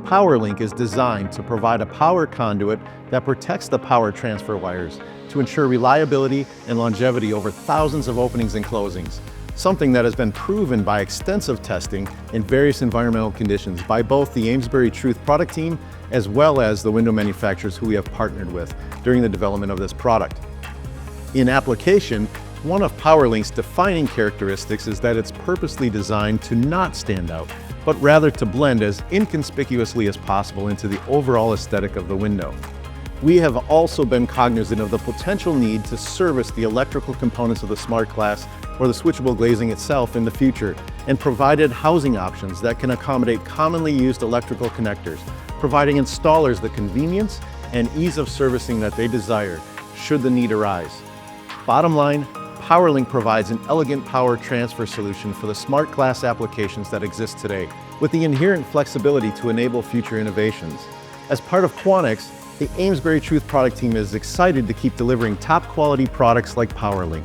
PowerLink is designed to provide a power conduit that protects the power transfer wires to ensure reliability and longevity over thousands of openings and closings, something that has been proven by extensive testing in various environmental conditions by both the AmesburyTruth product team as well as the window manufacturers who we have partnered with during the development of this product. In application, one of PowerLink's defining characteristics is that it's purposely designed to not stand out, but rather to blend as inconspicuously as possible into the overall aesthetic of the window. We have also been cognizant of the potential need to service the electrical components of the smart glass or the switchable glazing itself in the future, and provided housing options that can accommodate commonly used electrical connectors, providing installers the convenience and ease of servicing that they desire should the need arise. Bottom line, PowerLink provides an elegant power transfer solution for the smart glass applications that exist today, with the inherent flexibility to enable future innovations. As part of Quanex, the AmesburyTruth product team is excited to keep delivering top quality products like PowerLink.